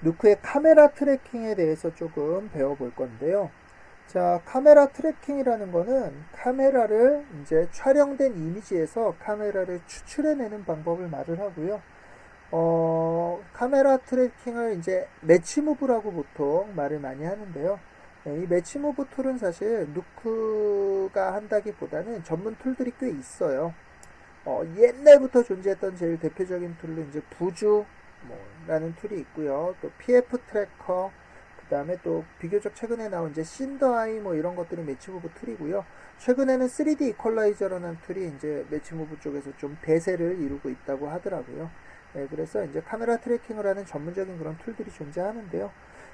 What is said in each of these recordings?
누크의 카메라 트래킹에 대해서 조금 배워볼 건데요. 자, 카메라 트래킹이라는 거는 카메라를 이제 촬영된 이미지에서 카메라를 추출해내는 방법을 말을 하고요. 카메라 트래킹을 이제 매치 무브라고 보통 말을 많이 하는데요. 이 매치 무브 툴은 사실 누크가 한다기보다는 전문 툴들이 꽤 있어요. 옛날부터 존재했던 제일 대표적인 툴로 이제 부주 라는 툴이 있고요. 또 PF 트래커, 그 다음에 또 비교적 최근에 나온 이제 신더아이 이런 것들이 매치무브 툴이고요. 최근에는 3D 이퀄라이저라는 툴이 이제 매치무브 쪽에서 좀 대세를 이루고 있다고 하더라고요. 네, 그래서 이제 카메라 트래킹을 하는 전문적인 그런 툴들이 존재하는데요.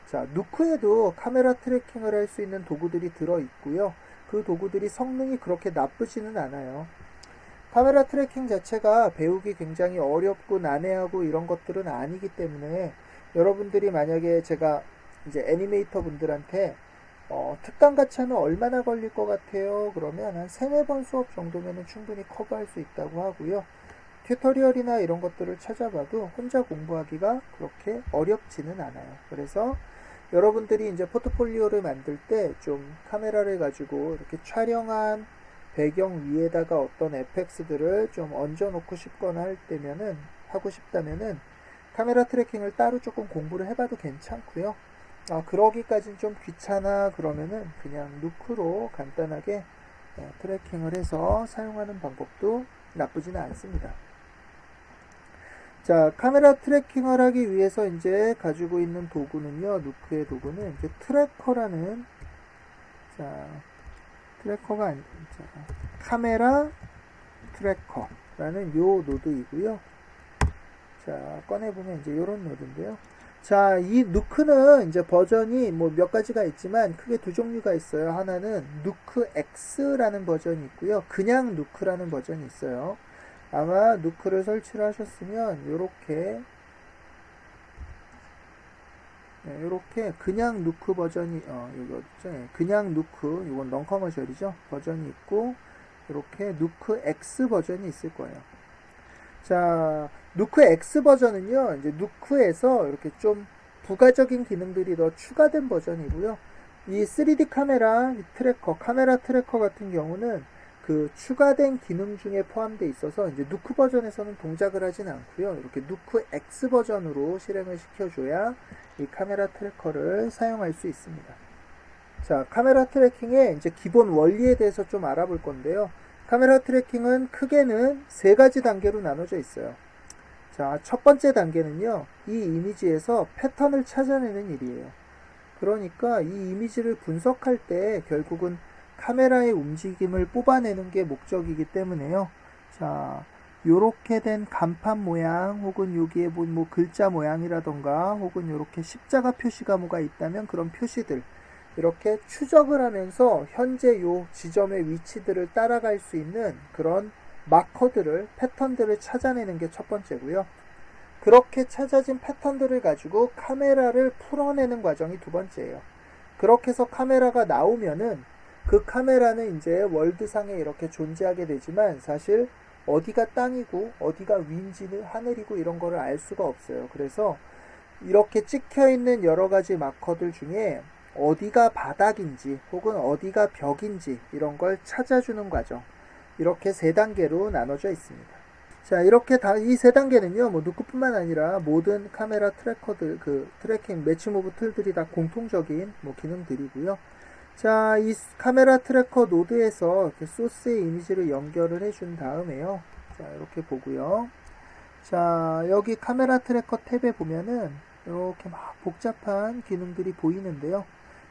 자, 누크에도 카메라 트래킹을 할 수 있는 도구들이 들어 있고요. 그 도구들이 성능이 그렇게 나쁘지는 않아요. 카메라 트래킹 자체가 배우기 굉장히 어렵고 난해하고 이런 것들은 아니기 때문에 여러분들이 만약에 제가 이제 애니메이터 분들한테 특강 같이 하면 얼마나 걸릴 것 같아요? 그러면 한 3-4번 수업 정도면 충분히 커버할 수 있다고 하고요. 튜토리얼이나 이런 것들을 찾아봐도 혼자 공부하기가 그렇게 어렵지는 않아요. 그래서 여러분들이 이제 포트폴리오를 만들 때 좀 카메라를 가지고 이렇게 촬영한 배경 위에다가 어떤 에펙스들을 좀 얹어놓고 싶거나 할 때면은 하고 싶다면은 카메라 트래킹을 따로 조금 공부를 해봐도 괜찮고요. 그러기까진 좀 귀찮아 그러면은 그냥 누크로 간단하게 트래킹을 해서 사용하는 방법도 나쁘지는 않습니다. 자, 카메라 트래킹을 하기 위해서 이제 가지고 있는 도구는요, 누크의 도구는 이제 트래커라는, 자, 트래커가 아니, 자, 카메라 트래커라는 요 노드이고요. 자, 꺼내보면 이제 요런 노드인데요. 자, 이 누크는 이제 버전이 몇 가지가 있지만 크게 두 종류가 있어요. 하나는 누크 X라는 버전이 있고요. 그냥 누크라는 버전이 있어요. 아마 누크를 설치를 하셨으면 요렇게 요렇게 그냥 누크 버전이 이거 있죠? 그냥 누크 이건 넌커머셜이죠 버전이 있고 이렇게 누크 X 버전이 있을 거예요. 자, 누크 X 버전은요 이제 누크에서 이렇게 좀 부가적인 기능들이 더 추가된 버전이고요. 이 3D 카메라 트래커 카메라 트래커 같은 경우는 그 추가된 기능 중에 포함되어 있어서 이제 누크 버전에서는 동작을 하진 않고요. 이렇게 누크 X 버전으로 실행을 시켜줘야 이 카메라 트래커를 사용할 수 있습니다. 자, 카메라 트래킹의 이제 기본 원리에 대해서 좀 알아볼 건데요. 카메라 트래킹은 크게는 3가지 단계로 나눠져 있어요. 자, 첫 번째 단계는요, 이 이미지에서 패턴을 찾아내는 일이에요. 그러니까 이 이미지를 분석할 때 결국은 카메라의 움직임을 뽑아내는 게 목적이기 때문에요. 자, 요렇게 된 간판 모양 혹은 여기에 뭐 글자 모양이라던가 혹은 요렇게 십자가 표시가 뭐가 있다면 그런 표시들 이렇게 추적을 하면서 현재 요 지점의 위치들을 따라갈 수 있는 그런 마커들을 패턴들을 찾아내는 게 첫 번째고요. 그렇게 찾아진 패턴들을 가지고 카메라를 풀어내는 과정이 두 번째예요. 그렇게 해서 카메라가 나오면은 그 카메라는 이제 월드상에 이렇게 존재하게 되지만 사실 어디가 땅이고 어디가 위인지는 하늘이고 이런 거를 알 수가 없어요. 그래서 이렇게 찍혀 있는 여러 가지 마커들 중에 어디가 바닥인지 혹은 어디가 벽인지 이런 걸 찾아주는 과정. 이렇게 3단계로 나눠져 있습니다. 자, 이렇게 이 3단계는요, 누크뿐만 아니라 모든 카메라 트래커들, 그 트래킹 매치 무브 툴들이 다 공통적인 기능들이고요. 자, 이 카메라 트래커 노드에서 이렇게 소스의 이미지를 연결을 해준 다음에요. 자, 이렇게 보고요. 자, 여기 카메라 트래커 탭에 보면은 이렇게 막 복잡한 기능들이 보이는데요.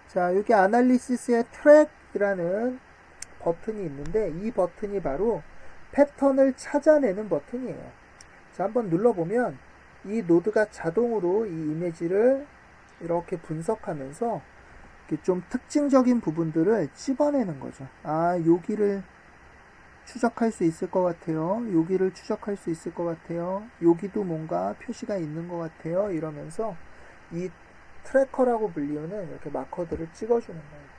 자, 여기 아날리시스의 트랙이라는 버튼이 있는데 이 버튼이 바로 패턴을 찾아내는 버튼이에요. 자, 한번 눌러보면 이 노드가 자동으로 이 이미지를 이렇게 분석하면서 좀 특징적인 부분들을 찝어내는 거죠. 여기를 추적할 수 있을 것 같아요. 여기를 추적할 수 있을 것 같아요. 여기도 뭔가 표시가 있는 것 같아요. 이러면서 이 트래커라고 불리우는 이렇게 마커들을 찍어주는 거예요.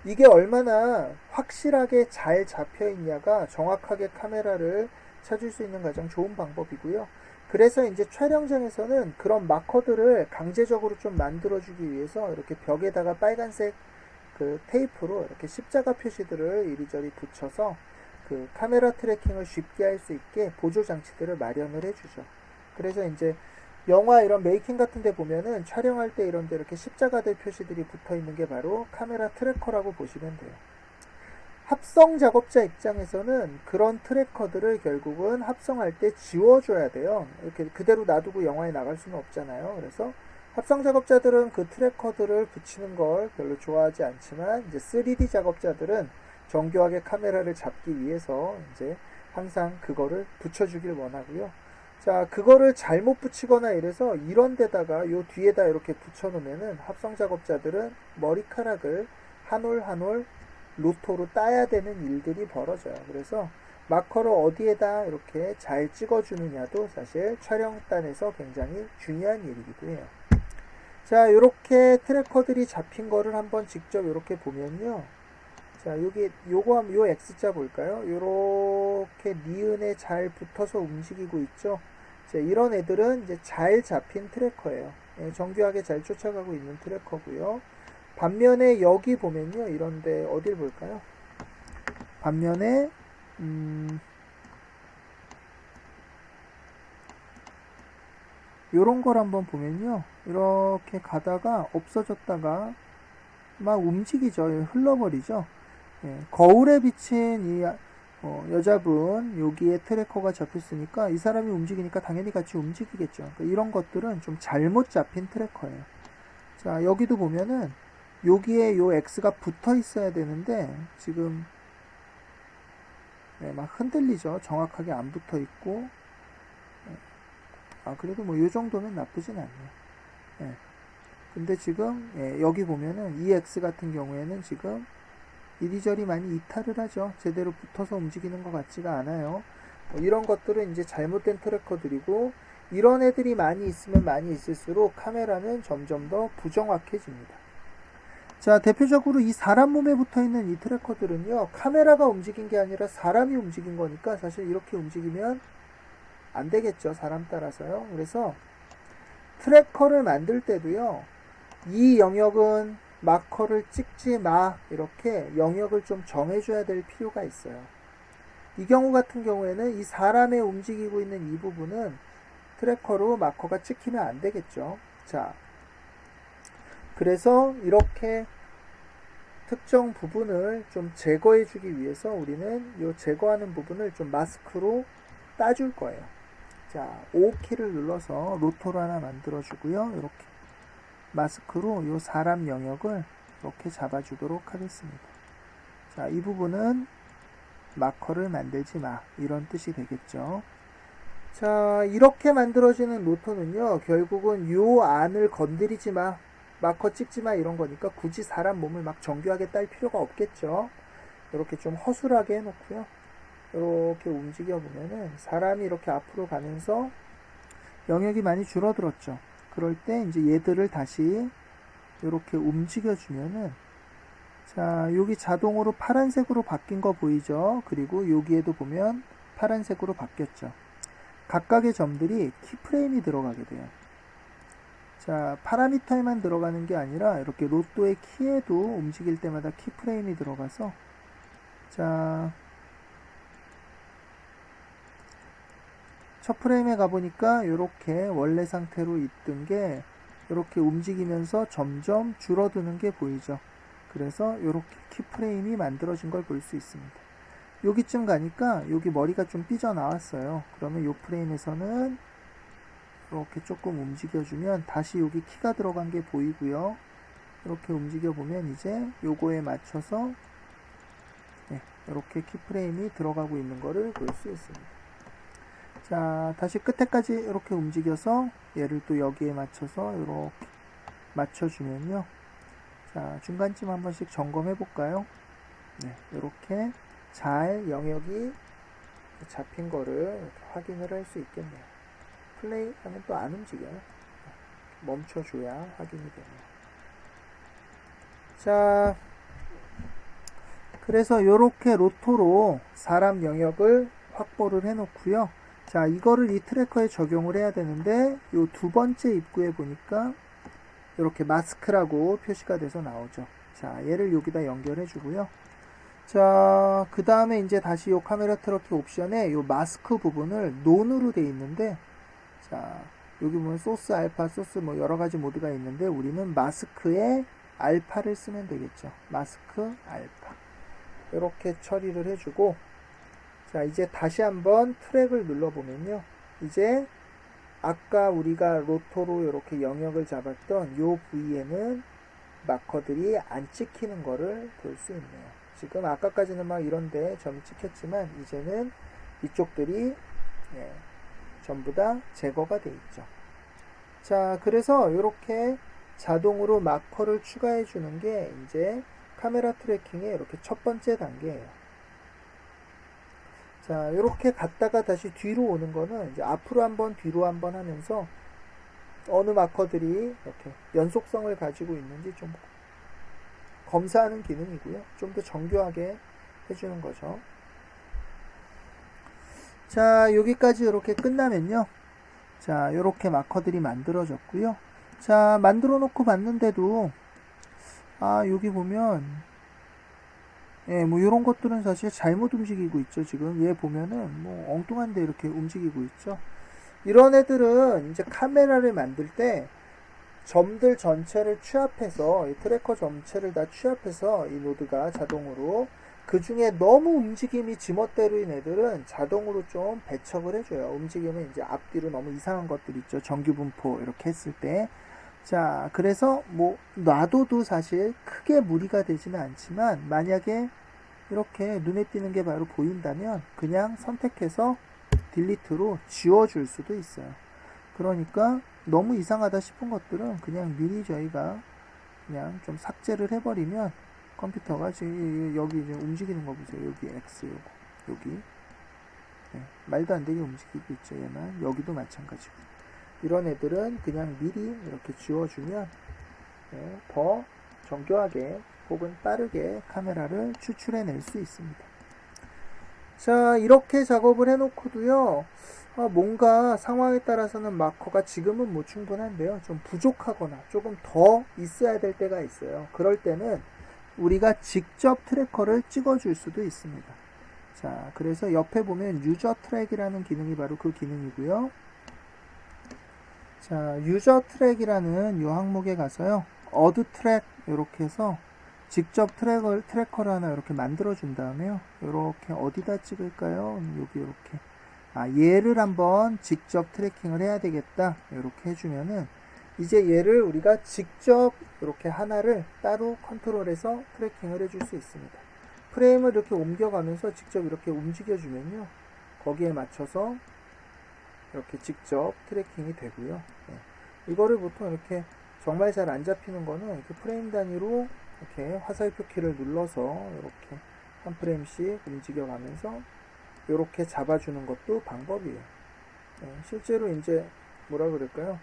이게 얼마나 확실하게 잘 잡혀 있냐가 정확하게 카메라를 찾을 수 있는 가장 좋은 방법이고요. 그래서 이제 촬영장에서는 그런 마커들을 강제적으로 좀 만들어주기 위해서 이렇게 벽에다가 빨간색 그 테이프로 이렇게 십자가 표시들을 이리저리 붙여서 그 카메라 트래킹을 쉽게 할 수 있게 보조 장치들을 마련을 해주죠. 그래서 이제 영화 이런 메이킹 같은 데 보면은 촬영할 때 이런 데 이렇게 십자가들 표시들이 붙어 있는 게 바로 카메라 트래커라고 보시면 돼요. 합성 작업자 입장에서는 그런 트래커들을 결국은 합성할 때 지워줘야 돼요. 이렇게 그대로 놔두고 영화에 나갈 수는 없잖아요. 그래서 합성 작업자들은 그 트래커들을 붙이는 걸 별로 좋아하지 않지만 이제 3D 작업자들은 정교하게 카메라를 잡기 위해서 이제 항상 그거를 붙여주길 원하고요. 자, 그거를 잘못 붙이거나 이래서 이런 데다가 요 뒤에다 이렇게 붙여놓으면은 합성 작업자들은 머리카락을 한 올 한 올 로토로 따야 되는 일들이 벌어져요. 그래서 마커를 어디에다 이렇게 잘 찍어주느냐도 사실 촬영단에서 굉장히 중요한 일이기도 해요. 자, 요렇게 트래커들이 잡힌 거를 한번 직접 이렇게 보면요. 자, 여기 요 X자 볼까요? 요렇게 니은에 잘 붙어서 움직이고 있죠. 자, 이런 애들은 이제 잘 잡힌 트래커예요. 예, 정교하게 잘 쫓아가고 있는 트래커고요. 반면에 여기 보면요. 이런데 어딜 볼까요? 반면에 요런 걸 한번 보면요. 이렇게 가다가 없어졌다가 막 움직이죠. 흘러버리죠. 예, 거울에 비친 이 여자분 여기에 트래커가 잡혔으니까 이 사람이 움직이니까 당연히 같이 움직이겠죠. 그러니까 이런 것들은 좀 잘못 잡힌 트래커예요. 자, 여기도 보면은 여기에 요 X가 붙어 있어야 되는데 지금 네, 막 흔들리죠. 정확하게 안 붙어 있고 그래도 뭐 요 정도면 나쁘진 않네요. 네. 근데 지금 여기 보면은 이 X 같은 경우에는 지금 이리저리 많이 이탈을 하죠. 제대로 붙어서 움직이는 것 같지가 않아요. 이런 것들은 이제 잘못된 트래커들이고 이런 애들이 많이 있으면 많이 있을수록 카메라는 점점 더 부정확해집니다. 자, 대표적으로 이 사람 몸에 붙어있는 이 트래커들은요, 카메라가 움직인 게 아니라 사람이 움직인 거니까 사실 이렇게 움직이면 안 되겠죠. 사람 따라서요. 그래서 트래커를 만들 때도요, 이 영역은 마커를 찍지 마, 이렇게 영역을 좀 정해줘야 될 필요가 있어요. 이 경우 같은 경우에는 이 사람의 움직이고 있는 이 부분은 트래커로 마커가 찍히면 안 되겠죠. 자, 그래서 이렇게 특정 부분을 좀 제거해 주기 위해서 우리는 이 제거하는 부분을 좀 마스크로 따줄 거예요. 자, O키를 눌러서 로토를 하나 만들어 주고요. 이렇게 마스크로 이 사람 영역을 이렇게 잡아주도록 하겠습니다. 자, 이 부분은 마커를 만들지 마, 이런 뜻이 되겠죠. 자, 이렇게 만들어지는 로토는요, 결국은 요 안을 건드리지 마, 마커 찍지 마, 이런 거니까 굳이 사람 몸을 막 정교하게 딸 필요가 없겠죠. 이렇게 좀 허술하게 해놓고요. 이렇게 움직여 보면은 사람이 이렇게 앞으로 가면서 영역이 많이 줄어들었죠. 그럴 때 이제 얘들을 다시 이렇게 움직여 주면은, 자, 여기 자동으로 파란색으로 바뀐 거 보이죠? 그리고 여기에도 보면 파란색으로 바뀌었죠. 각각의 점들이 키프레임이 들어가게 돼요. 자, 파라미터에만 들어가는 게 아니라 이렇게 로또의 키에도 움직일 때마다 키프레임이 들어가서, 자, 첫 프레임에 가보니까 이렇게 원래 상태로 있던 게 이렇게 움직이면서 점점 줄어드는 게 보이죠. 그래서 이렇게 키프레임이 만들어진 걸 볼 수 있습니다. 여기쯤 가니까 여기 머리가 좀 삐져나왔어요. 그러면 이 프레임에서는 이렇게 조금 움직여주면 다시 여기 키가 들어간 게 보이고요. 이렇게 움직여보면 이제 요거에 맞춰서 이렇게 키프레임이 들어가고 있는 거를 볼 수 있습니다. 자, 다시 끝에까지 이렇게 움직여서 얘를 또 여기에 맞춰서 이렇게 맞춰주면요. 자, 중간쯤 한 번씩 점검해 볼까요? 네, 이렇게 잘 영역이 잡힌 거를 이렇게 확인을 할 수 있겠네요. 플레이 하면 또 안 움직여요. 멈춰줘야 확인이 되네요. 자, 그래서 이렇게 로토로 사람 영역을 확보를 해 놓고요. 자, 이거를 이 트래커에 적용을 해야 되는데 요 두 번째 입구에 보니까 이렇게 마스크라고 표시가 돼서 나오죠. 자, 얘를 여기다 연결해 주고요. 자, 그 다음에 이제 다시 요 카메라 트래킹 옵션에 요 마스크 부분을 논으로 돼 있는데, 자, 여기 보면 소스 알파, 소스 뭐 여러 가지 모드가 있는데 우리는 마스크에 알파를 쓰면 되겠죠. 마스크 알파. 이렇게 처리를 해주고, 자, 이제 다시 한번 트랙을 눌러보면요. 이제 아까 우리가 로토로 이렇게 영역을 잡았던 요 부위에는 마커들이 안 찍히는 거를 볼 수 있네요. 지금 아까까지는 막 이런데 점이 찍혔지만 이제는 이쪽들이 전부 다 제거가 돼 있죠. 자, 그래서 이렇게 자동으로 마커를 추가해 주는 게 이제 카메라 트래킹의 이렇게 첫 번째 단계예요. 자, 이렇게 갔다가 다시 뒤로 오는 거는 이제 앞으로 한번 뒤로 한번 하면서 어느 마커들이 이렇게 연속성을 가지고 있는지 좀 검사하는 기능이고요. 좀 더 정교하게 해주는 거죠. 자, 여기까지 이렇게 끝나면요. 자, 이렇게 마커들이 만들어졌고요. 자, 만들어 놓고 봤는데도 여기 보면 뭐 이런 것들은 사실 잘못 움직이고 있죠. 지금 얘 보면은 뭐 엉뚱한데 이렇게 움직이고 있죠. 이런 애들은 이제 카메라를 만들 때 점들 전체를 취합해서 이 트래커 전체를 다 취합해서 이 노드가 자동으로 그 중에 너무 움직임이 지멋대로인 애들은 자동으로 좀 배척을 해줘요. 움직임은 이제 앞뒤로 너무 이상한 것들 있죠. 정규 분포 이렇게 했을 때. 자, 그래서 뭐 놔둬도 사실 크게 무리가 되지는 않지만 만약에 이렇게 눈에 띄는 게 바로 보인다면 그냥 선택해서 딜리트로 지워줄 수도 있어요. 그러니까 너무 이상하다 싶은 것들은 그냥 미리 저희가 그냥 좀 삭제를 해버리면 컴퓨터가 지금 여기 이제 움직이는 거 보세요. 여기 X 요거 여기 말도 안 되게 움직이고 있죠. 얘만 여기도 마찬가지고 이런 애들은 그냥 미리 이렇게 지워주면 더 정교하게 혹은 빠르게 카메라를 추출해낼 수 있습니다. 자, 이렇게 작업을 해놓고도요. 뭔가 상황에 따라서는 마커가 지금은 뭐 충분한데요. 좀 부족하거나 조금 더 있어야 될 때가 있어요. 그럴 때는 우리가 직접 트래커를 찍어줄 수도 있습니다. 자, 그래서 옆에 보면 유저 트랙이라는 기능이 바로 그 기능이고요. 자, 유저 트랙이라는 이 항목에 가서요. 어드 트랙 이렇게 해서 직접 트래커를 하나 이렇게 만들어 준 다음에요. 이렇게 어디다 찍을까요? 여기 이렇게 얘를 한번 직접 트래킹을 해야 되겠다. 이렇게 해주면은 이제 얘를 우리가 직접 이렇게 하나를 따로 컨트롤해서 트래킹을 해줄 수 있습니다. 프레임을 이렇게 옮겨가면서 직접 이렇게 움직여주면요. 거기에 맞춰서 이렇게 직접 트래킹이 되고요. 이거를 보통 이렇게 정말 잘 안 잡히는 거는 이렇게 프레임 단위로 이렇게 화살표 키를 눌러서 이렇게 한 프레임씩 움직여가면서 이렇게 잡아주는 것도 방법이에요. 실제로 이제 뭐라 그럴까요?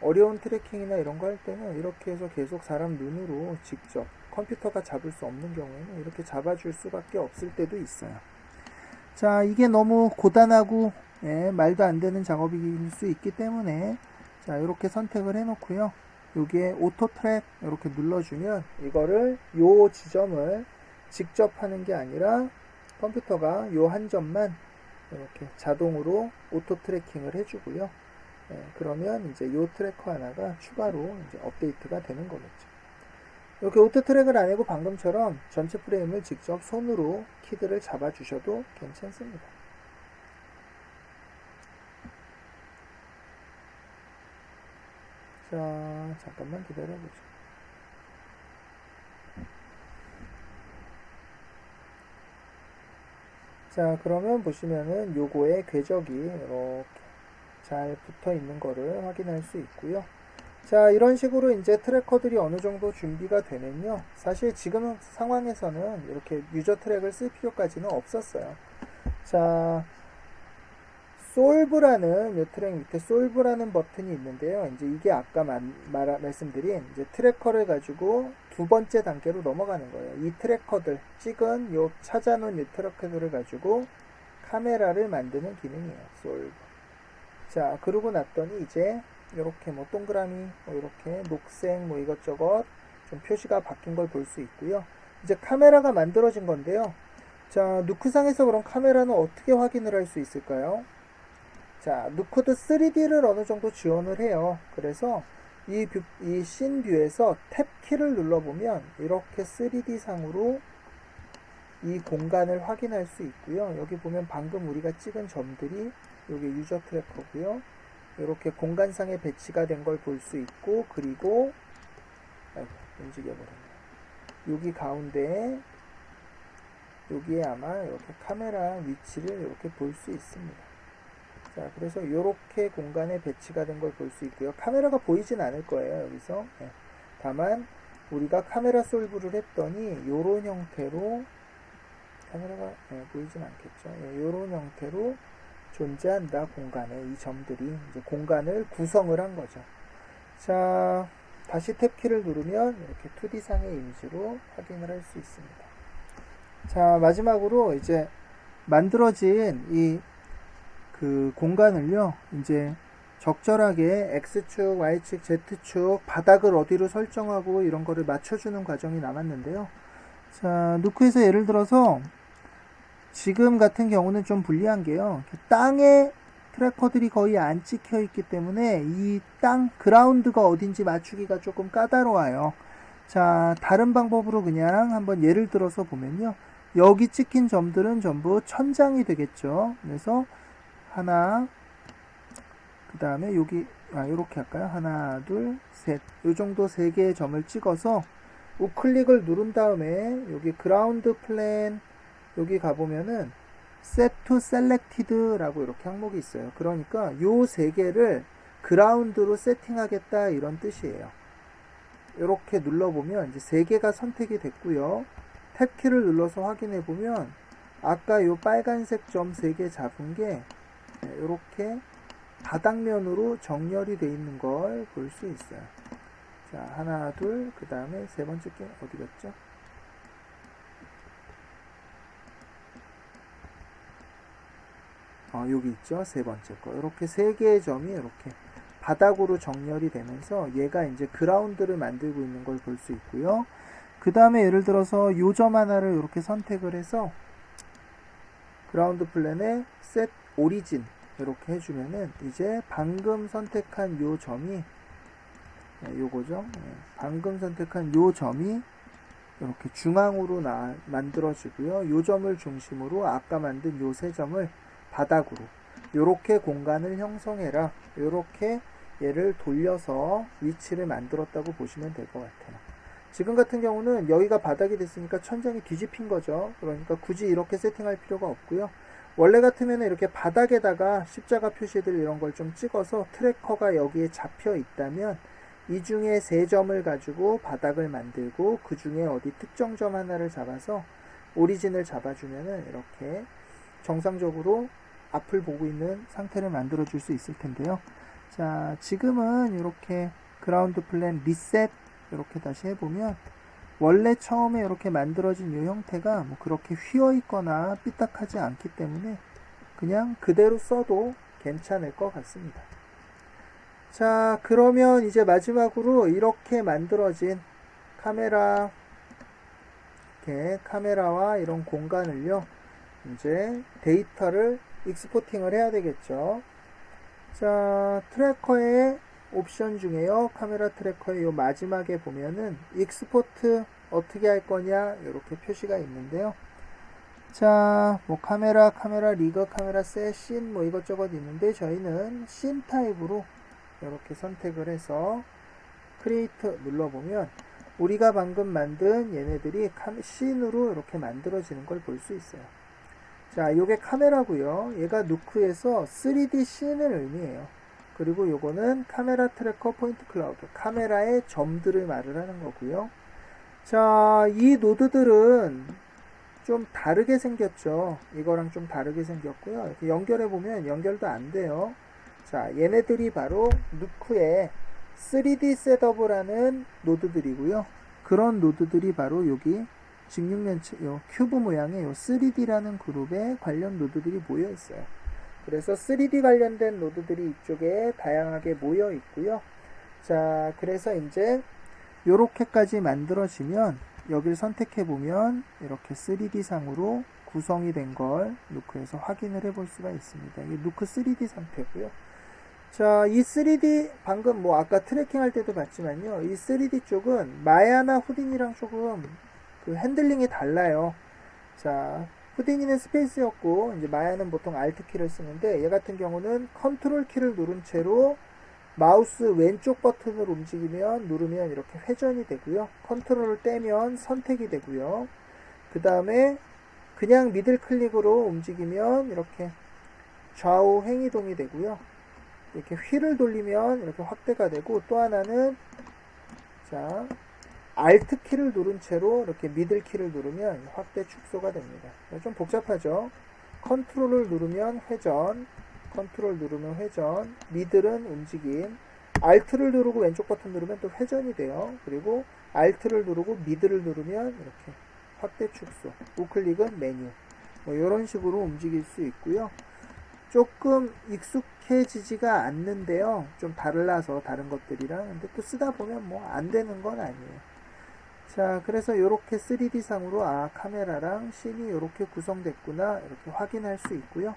어려운 트래킹이나 이런 거 할 때는 이렇게 해서 계속 사람 눈으로 직접 컴퓨터가 잡을 수 없는 경우에는 이렇게 잡아줄 수밖에 없을 때도 있어요. 자, 이게 너무 고단하고 말도 안 되는 작업일 수 있기 때문에 자, 이렇게 선택을 해 놓고요. 여기에 오토 트랙 이렇게 눌러주면 이거를 요 지점을 직접 하는 게 아니라 컴퓨터가 요 한 점만 이렇게 자동으로 오토 트래킹을 해주고요. 그러면 이제 요 트래커 하나가 추가로 이제 업데이트가 되는 거겠죠. 이렇게 오토 트랙을 안 하고 방금처럼 전체 프레임을 직접 손으로 키들을 잡아주셔도 괜찮습니다. 자, 잠깐만 기다려보죠. 자, 그러면 보시면은 요거에 궤적이 이렇게 잘 붙어 있는 거를 확인할 수 있고요. 자, 이런 식으로 이제 트래커들이 어느 정도 준비가 되면요. 사실 지금 상황에서는 이렇게 유저 트랙을 쓸 필요까지는 없었어요. 자, 솔브라는 이 트랙 밑에 솔브라는 버튼이 있는데요. 이제 이게 아까 말씀드린 이제 트래커를 가지고 두 번째 단계로 넘어가는 거예요. 이 트래커들 찍은 요 찾아놓은 이 트래커들을 가지고 카메라를 만드는 기능이에요. 솔브. 자, 그러고 났더니 이제 이렇게 뭐 동그라미, 뭐 이렇게 녹색, 뭐 이것저것 좀 표시가 바뀐 걸 볼 수 있고요. 이제 카메라가 만들어진 건데요. 자, 누크상에서 그럼 카메라는 어떻게 확인을 할 수 있을까요? 자, 누크도 3D를 어느 정도 지원을 해요. 그래서 이 씬뷰에서 탭키를 눌러보면 이렇게 3D 상으로 이 공간을 확인할 수 있고요. 여기 보면 방금 우리가 찍은 점들이 여기 유저 트래커고요. 이렇게 공간상에 배치가 된 걸 볼 수 있고, 그리고 아이고, 움직여버렸네. 여기 가운데에 여기에 아마 이렇게 카메라 위치를 이렇게 볼 수 있습니다. 자, 그래서 이렇게 공간에 배치가 된 걸 볼 수 있고요. 카메라가 보이진 않을 거예요, 여기서. 네. 다만 우리가 카메라 솔브를 했더니 이런 형태로 카메라가 보이진 않겠죠. 이런 형태로 존재한다. 공간에 이 점들이 이제 공간을 구성을 한 거죠. 자, 다시 탭키를 누르면 이렇게 2D상의 이미지로 확인을 할 수 있습니다. 자, 마지막으로 이제 만들어진 이 그 공간을요, 이제 적절하게 X축, Y축, Z축, 바닥을 어디로 설정하고 이런 거를 맞춰주는 과정이 남았는데요. 자, 누크에서 예를 들어서 지금 같은 경우는 좀 불리한 게요. 땅에 트래커들이 거의 안 찍혀 있기 때문에 이 땅 그라운드가 어딘지 맞추기가 조금 까다로워요. 자, 다른 방법으로 그냥 한번 예를 들어서 보면요. 여기 찍힌 점들은 전부 천장이 되겠죠. 그래서 하나, 그 다음에 여기 이렇게 할까요? 하나, 둘, 셋. 요 정도 3개의 점을 찍어서 우클릭을 누른 다음에 여기 그라운드 플랜 여기 가보면은 set to selected 라고 이렇게 항목이 있어요. 그러니까 요 3개를 그라운드로 세팅하겠다 이런 뜻이에요. 이렇게 눌러보면 이제 3개가 선택이 됐고요. 탭키를 눌러서 확인해 보면 아까 요 빨간색 점 3개 잡은 게 이렇게 바닥면으로 정렬이 되어 있는 걸 볼 수 있어요. 자, 하나, 둘, 그 다음에 세 번째 게 어디 갔죠? 여기 있죠. 세 번째 거. 이렇게 3개의 점이 이렇게 바닥으로 정렬이 되면서 얘가 이제 그라운드를 만들고 있는 걸 볼 수 있고요. 그 다음에 예를 들어서 요 점 하나를 이렇게 선택을 해서 그라운드 플랜에 set origin 이렇게 해주면은 이제 방금 선택한 요 점이 요거죠. 방금 선택한 요 점이 이렇게 중앙으로 만들어지고요. 요 점을 중심으로 아까 만든 요 3점을 바닥으로 요렇게 공간을 형성해라. 요렇게 얘를 돌려서 위치를 만들었다고 보시면 될 것 같아요. 지금 같은 경우는 여기가 바닥이 됐으니까 천장이 뒤집힌 거죠. 그러니까 굳이 이렇게 세팅할 필요가 없고요. 원래 같으면 이렇게 바닥에다가 십자가 표시들 이런 걸 좀 찍어서 트래커가 여기에 잡혀 있다면 이 중에 3점을 가지고 바닥을 만들고 그 중에 어디 특정 점 하나를 잡아서 오리진을 잡아주면은 이렇게 정상적으로 앞을 보고 있는 상태를 만들어 줄 수 있을 텐데요. 자, 지금은 이렇게 그라운드 플랜 리셋 이렇게 다시 해보면 원래 처음에 이렇게 만들어진 이 형태가 뭐 그렇게 휘어 있거나 삐딱하지 않기 때문에 그냥 그대로 써도 괜찮을 것 같습니다. 자, 그러면 이제 마지막으로 이렇게 만들어진 카메라, 이렇게 카메라와 이런 공간을요, 이제 데이터를 익스포팅을 해야 되겠죠. 자, 트래커의 옵션 중에요, 카메라 트래커의 요 마지막에 보면은 익스포트 어떻게 할 거냐 이렇게 표시가 있는데요. 자, 뭐 카메라 리그, 카메라 셋, 씬 뭐 이것저것 있는데 저희는 씬 타입으로 이렇게 선택을 해서 크리에이트 눌러보면 우리가 방금 만든 얘네들이 씬으로 이렇게 만들어지는 걸 볼 수 있어요. 자, 요게 카메라고요. 얘가 누크에서 3D 씬을 의미해요. 그리고 요거는 카메라 트래커 포인트 클라우드, 카메라의 점들을 말을 하는 거고요. 자, 이 노드들은 좀 다르게 생겼죠. 이거랑 좀 다르게 생겼고요. 이렇게 연결해 보면 연결도 안 돼요. 자, 얘네들이 바로 누크의 3D 셋업을 하는 노드들이고요. 그런 노드들이 바로 여기 직육면체, 요 큐브 모양의 요 3D라는 그룹에 관련 노드들이 모여 있어요. 그래서 3D 관련된 노드들이 이쪽에 다양하게 모여 있고요. 자, 그래서 이제 요렇게까지 만들어지면 여기를 선택해 보면 이렇게 3D 상으로 구성이 된 걸 누크에서 확인을 해 볼 수가 있습니다. 이게 누크 3D 상태고요. 자, 이 3D 방금 뭐 아까 트래킹 할 때도 봤지만요. 이 3D 쪽은 마야나 후딘이랑 조금 그 핸들링이 달라요. 자, 후딘이는 스페이스였고 이제 마야는 보통 알트 키를 쓰는데 얘 같은 경우는 컨트롤 키를 누른 채로 마우스 왼쪽 버튼을 누르면 이렇게 회전이 되고요. 컨트롤을 떼면 선택이 되고요. 그 다음에 그냥 미들 클릭으로 움직이면 이렇게 좌우 행이동이 되고요. 이렇게 휠을 돌리면 이렇게 확대가 되고, 또 하나는 자, 알트 키를 누른 채로 이렇게 미들 키를 누르면 확대 축소가 됩니다. 좀 복잡하죠. 컨트롤을 누르면 회전, 컨트롤 누르면 회전, 미들은 움직임, 알트를 누르고 왼쪽 버튼 누르면 또 회전이 돼요. 그리고 알트를 누르고 미들을 누르면 이렇게 확대 축소, 우클릭은 메뉴, 뭐 이런 식으로 움직일 수 있고요. 조금 익숙해지지가 않는데요. 좀 달라서 다른 것들이랑. 근데 또 쓰다 보면 뭐 안 되는 건 아니에요. 자, 그래서 이렇게 3D 상으로 카메라랑 씬이 이렇게 구성됐구나 이렇게 확인할 수 있고요.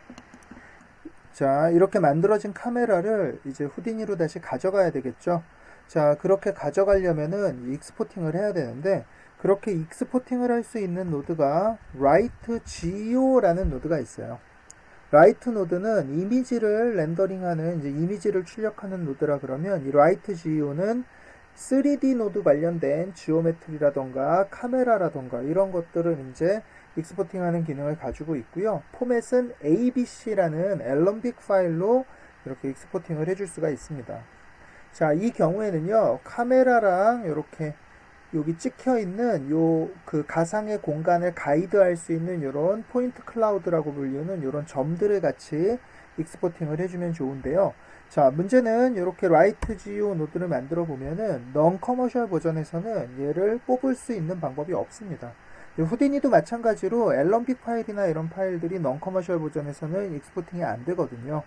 자, 이렇게 만들어진 카메라를 이제 후디니로 다시 가져가야 되겠죠. 자, 그렇게 가져가려면은 익스포팅을 해야 되는데, 그렇게 익스포팅을 할 수 있는 노드가 Write Geo라는 노드가 있어요. Write 노드는 이미지를 렌더링하는, 이제 이미지를 출력하는 노드라 그러면, 이 Write Geo는 3D 노드 관련된 지오메트리라던가 카메라라던가 이런 것들을 이제 익스포팅하는 기능을 가지고 있고요. 포맷은 ABC라는 앨럼빅 파일로 이렇게 익스포팅을 해줄 수가 있습니다. 자, 이 경우에는요, 카메라랑 이렇게 여기 찍혀 있는 요 그 가상의 공간을 가이드할 수 있는 이런 포인트 클라우드라고 불리는 이런 점들을 같이 익스포팅을 해주면 좋은데요. 자, 문제는 이렇게 라이트 지오 노드를 만들어 보면은 non 커머셜 버전에서는 얘를 뽑을 수 있는 방법이 없습니다. 후디니도 마찬가지로 앨럼픽 파일이나 이런 파일들이 non 커머셜 버전에서는 익스포팅이 안 되거든요.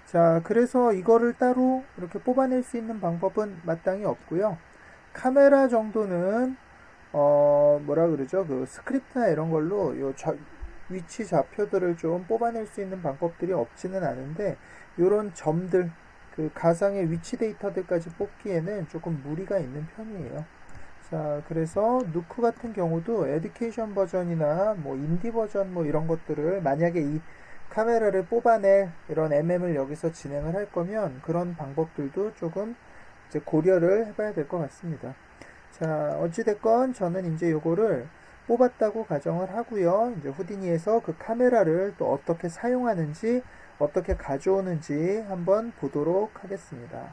자, 그래서 이거를 따로 이렇게 뽑아낼 수 있는 방법은 마땅히 없고요. 카메라 정도는 뭐라 그러죠? 그 스크립트나 이런 걸로 요 위치 좌표들을 좀 뽑아낼 수 있는 방법들이 없지는 않은데, 요런 점들, 그 가상의 위치 데이터들까지 뽑기에는 조금 무리가 있는 편이에요. 자, 그래서 누크 같은 경우도 에듀케이션 버전이나 뭐 인디 버전 뭐 이런 것들을 만약에 이 카메라를 뽑아낼 이런 MM을 여기서 진행을 할 거면 그런 방법들도 조금 이제 고려를 해봐야 될 것 같습니다. 자, 어찌됐건 저는 이제 요거를 뽑았다고 가정을 하고요. 이제 후디니에서 그 카메라를 또 어떻게 사용하는지, 어떻게 가져오는지 한번 보도록 하겠습니다.